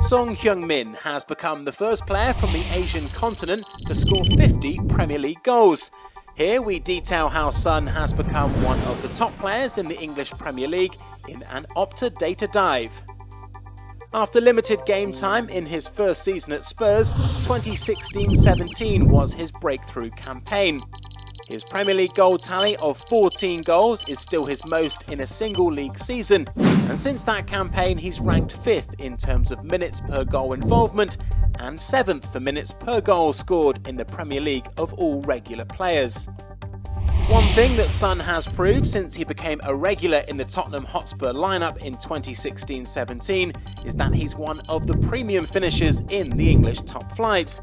Son Heung-min has become the first player from the Asian continent to score 50 Premier League goals. Here we detail how Son has become one of the top players in the English Premier League in an Opta data dive. After limited game time in his first season at Spurs, 2016-17 was his breakthrough campaign. His Premier League goal tally of 14 goals is still his most in a single league season, and since that campaign he's ranked 5th in terms of minutes per goal involvement and 7th for minutes per goal scored in the Premier League of all regular players. One thing that Son has proved since he became a regular in the Tottenham Hotspur lineup in 2016-17 is that he's one of the premium finishers in the English top flight.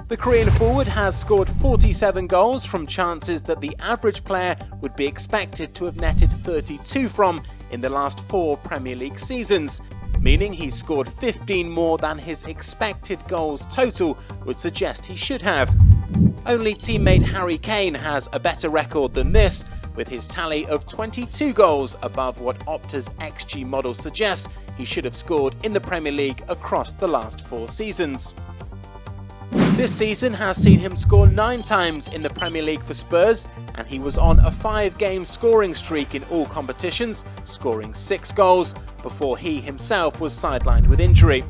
The Korean forward has scored 47 goals from chances that the average player would be expected to have netted 32 from in the last 4 Premier League seasons, meaning he's scored 15 more than his expected goals total would suggest he should have. Only teammate Harry Kane has a better record than this, with his tally of 22 goals above what Opta's XG model suggests he should have scored in the Premier League across the last 4 seasons. This season has seen him score 9 times in the Premier League for Spurs, and he was on a 5-game scoring streak in all competitions, scoring 6 goals before he himself was sidelined with injury.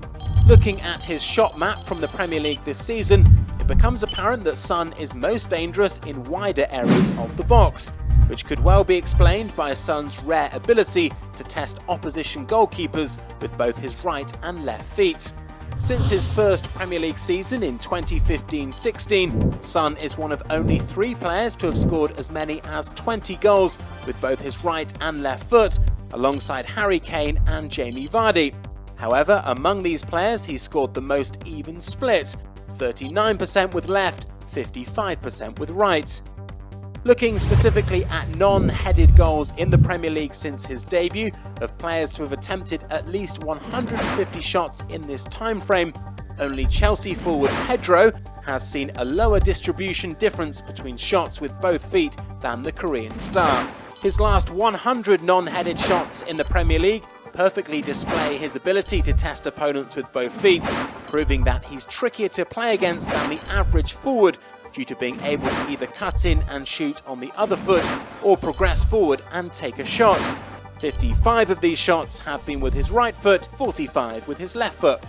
Looking at his shot map from the Premier League this season, it becomes apparent that Son is most dangerous in wider areas of the box, which could well be explained by Son's rare ability to test opposition goalkeepers with both his right and left feet. Since his first Premier League season in 2015-16, Son is one of only 3 players to have scored as many as 20 goals with both his right and left foot, alongside Harry Kane and Jamie Vardy. However, among these players he scored the most even split, 39% with left, 55% with right. Looking specifically at non-headed goals in the Premier League since his debut, of players to have attempted at least 150 shots in this time frame, only Chelsea forward Pedro has seen a lower distribution difference between shots with both feet than the Korean star. His last 100 non-headed shots in the Premier League perfectly display his ability to test opponents with both feet, proving that he's trickier to play against than the average forward, due to being able to either cut in and shoot on the other foot or progress forward and take a shot. 55 of these shots have been with his right foot, 45 with his left foot.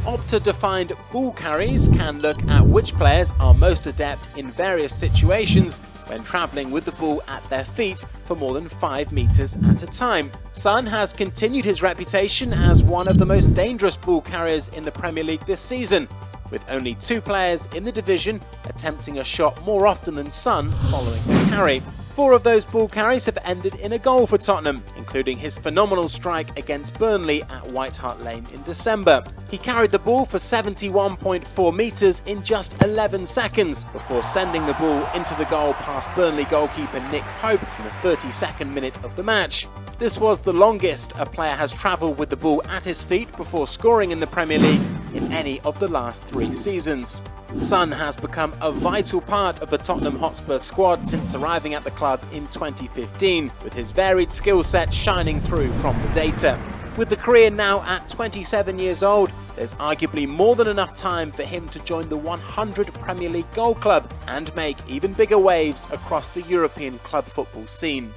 Opta-defined ball carries can look at which players are most adept in various situations when travelling with the ball at their feet for more than 5 metres at a time. Son has continued his reputation as one of the most dangerous ball carriers in the Premier League this season, with only 2 players in the division attempting a shot more often than Son following the carry. 4 of those ball carries have ended in a goal for Tottenham, including his phenomenal strike against Burnley at White Hart Lane in December. He carried the ball for 71.4 metres in just 11 seconds before sending the ball into the goal past Burnley goalkeeper Nick Pope in the 32nd minute of the match. This was the longest a player has travelled with the ball at his feet before scoring in the Premier League in any of the last 3 seasons. Son has become a vital part of the Tottenham Hotspur squad since arriving at the club in 2015, with his varied skill set shining through from the data. With the Korean now at 27 years old, there's arguably more than enough time for him to join the 100 Premier League goal club and make even bigger waves across the European club football scene.